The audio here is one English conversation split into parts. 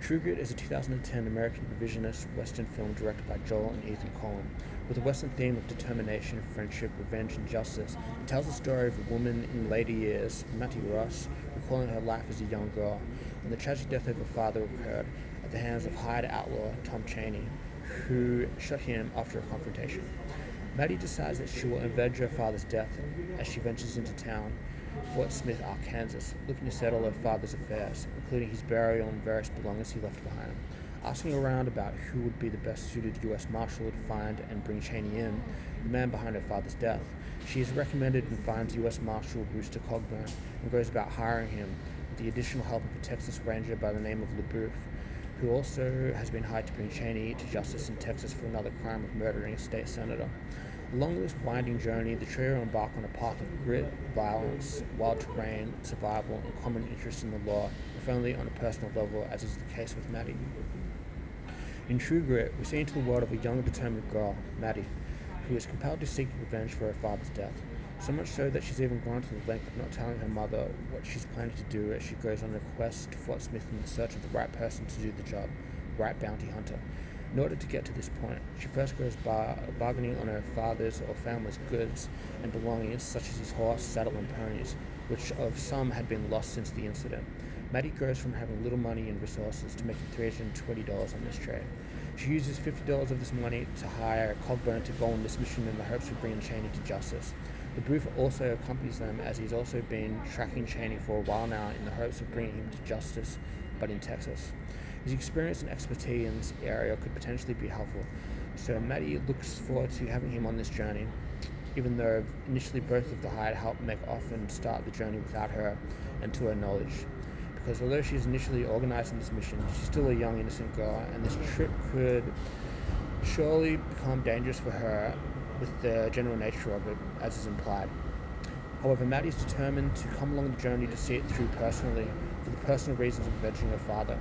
True Grit is a 2010 American Revisionist Western film directed by Joel and Ethan Coen. With a Western theme of determination, friendship, revenge, and justice, it tells the story of a woman in later years, Maddy, recalling her life as a young girl, when the tragic death of her father occurred at the hands of hired outlaw Tom Chaney, who shot him after a confrontation. Maddy decides that she will avenge her father's death as she ventures into town, Fort Smith, Arkansas, looking to settle her father's affairs, including his burial and various belongings he left behind. Asking around about who would be the best suited U.S. Marshal to find and bring Chaney in, the man behind her father's death, she is recommended and finds U.S. Marshal Coburn and goes about hiring him with the additional help of a Texas Ranger by the name of LaBeouf, who also has been hired to bring Chaney to justice in Texas for another crime of murdering a state senator. Along this winding journey, the trio embark on a path of grit, violence, wild terrain, survival, and common interest in the law, if only on a personal level, as is the case with Maddy. In True Grit, we see into the world of a young, determined girl, Maddy, who is compelled to seek revenge for her father's death, so much so that she's even gone to the length of not telling her mother what she's planning to do as she goes on a quest to Fort Smith in the search of the right person to do the job, the right bounty hunter. In order to get to this point, she first goes bargaining on her father's or family's goods and belongings, such as his horse, saddle, and ponies, which of some had been lost since the incident. Maddy goes from having little money and resources to making $320 on this trade. She uses $50 of this money to hire Coburn to go on this mission in the hopes of bringing Chaney to justice. LaBeouf also accompanies them, as he's also been tracking Chaney for a while now in the hopes of bringing him to justice, but in Texas. His experience and expertise in this area could potentially be helpful, so Maddy looks forward to having him on this journey, even though initially both of the hired help make off and start the journey without her and to her knowledge. Because although she's initially organizing this mission, she's still a young, innocent girl, and this trip could surely become dangerous for her with the general nature of it, as is implied. However, Maddy is determined to come along the journey to see it through personally, for the personal reasons of avenging her father.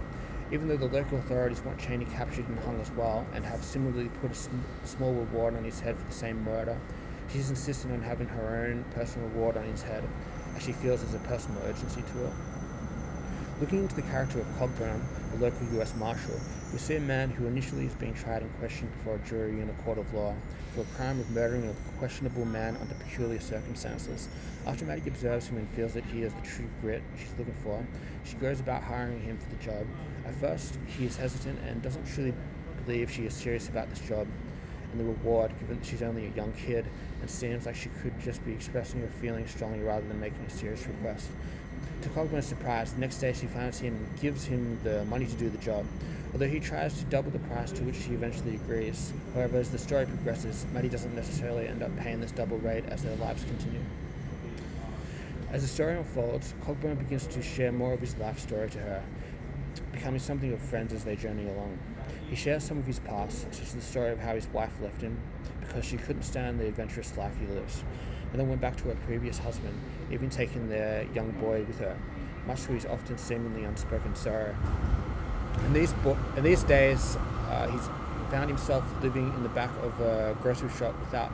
Even though the local authorities want Chaney captured and hung as well, and have similarly put a small reward on his head for the same murder, she's insistent on having her own personal reward on his head, as she feels there's a personal urgency to it. Looking into the character of Coburn, the local U.S. Marshal, we see a man who initially is being tried and questioned before a jury in a court of law for a crime of murdering a questionable man under peculiar circumstances. After Maddy observes him and feels that he is the true grit she's looking for, she goes about hiring him for the job. At first, he is hesitant and doesn't truly believe she is serious about this job and the reward, given that she's only a young kid and seems like she could just be expressing her feelings strongly rather than making a serious request. To Cogbur's surprise, the next day she finds him and gives him the money to do the job, although he tries to double the price, to which she eventually agrees. However, as the story progresses, Maddy doesn't necessarily end up paying this double rate as their lives continue. As the story unfolds, Coburn begins to share more of his life story to her, becoming something of friends as they journey along. He shares some of his past, such as the story of how his wife left him because she couldn't stand the adventurous life he lives, and then went back to her previous husband, even taking their young boy with her, much to his often seemingly unspoken sorrow. In these days, he's found himself living in the back of a grocery shop without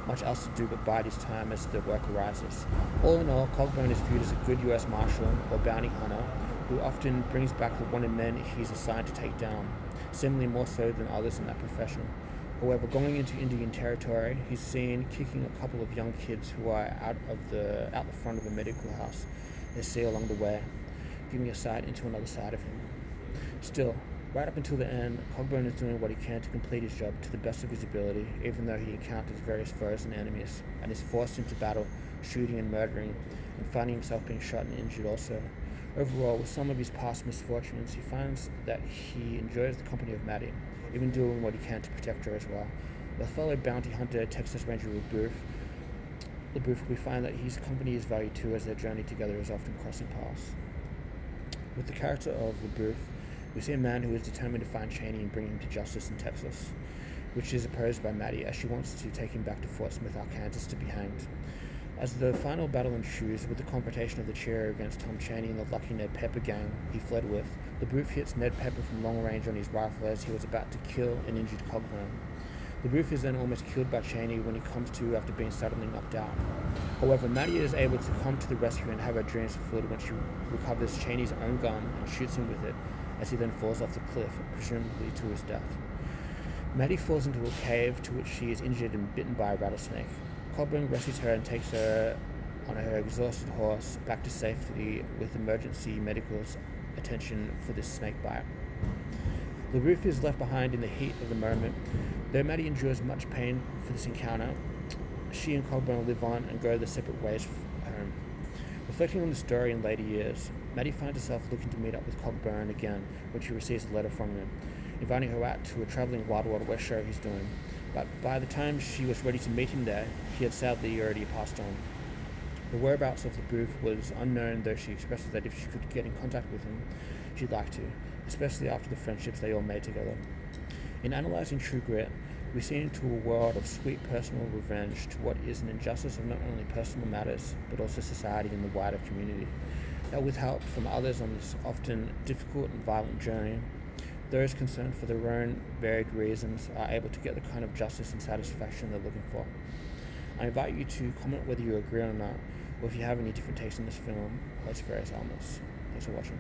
much else to do but bide his time as the work arises. All in all, Coburn is viewed as a good U.S. Marshal or bounty hunter who often brings back the wanted men he's assigned to take down, seemingly more so than others in that profession. However, going into Indian territory, he's seen kicking a couple of young kids who are out the front of a medical house they see along the way, giving a sight into another side of him. Still, right up until the end, Coburn is doing what he can to complete his job to the best of his ability, even though he encounters various foes and enemies, and is forced into battle, shooting and murdering, and finding himself being shot and injured also. Overall, with some of his past misfortunes, he finds that he enjoys the company of Maddy, even doing what he can to protect her as well. With fellow bounty hunter Texas Ranger LaBeouf, we find that his company is valued too, as their journey together is often crossing paths. With the character of LaBeouf, we see a man who is determined to find Chaney and bring him to justice in Texas, which is opposed by Maddy, as she wants to take him back to Fort Smith, Arkansas to be hanged. As the final battle ensues, with the confrontation of the trio against Tom Chaney and the lucky Ned Pepper gang he fled with, LaBeouf hits Ned Pepper from long range on his rifle as he was about to kill an injured Coburn. LaBeouf is then almost killed by Chaney when he comes to after being suddenly knocked out. However, Maddy is able to come to the rescue and have her dreams fulfilled when she recovers Chaney's own gun and shoots him with it, as he then falls off the cliff, presumably to his death. Maddy falls into a cave to which she is injured and bitten by a rattlesnake. Coburn rescues her and takes her on her exhausted horse back to safety with emergency medical's attention for this snake bite. LaRouche is left behind in the heat of the moment. Though Maddy endures much pain for this encounter, she and Coburn live on and go their separate ways home. Reflecting on the story in later years, Maddy finds herself looking to meet up with Coburn again when she receives a letter from him, inviting her out to a travelling Wild Wild West show he's doing. But by the time she was ready to meet him there, he had sadly already passed on. The whereabouts of the booth was unknown, though she expresses that if she could get in contact with him, she'd like to, especially after the friendships they all made together. In analysing True Grit, we see into a world of sweet personal revenge to what is an injustice of not only personal matters, but also society and the wider community. That with help from others on this often difficult and violent journey, those concerned for their own varied reasons are able to get the kind of justice and satisfaction they're looking for. I invite you to comment whether you agree or not, or if you have any different takes on this film or its various elements. Thanks for watching.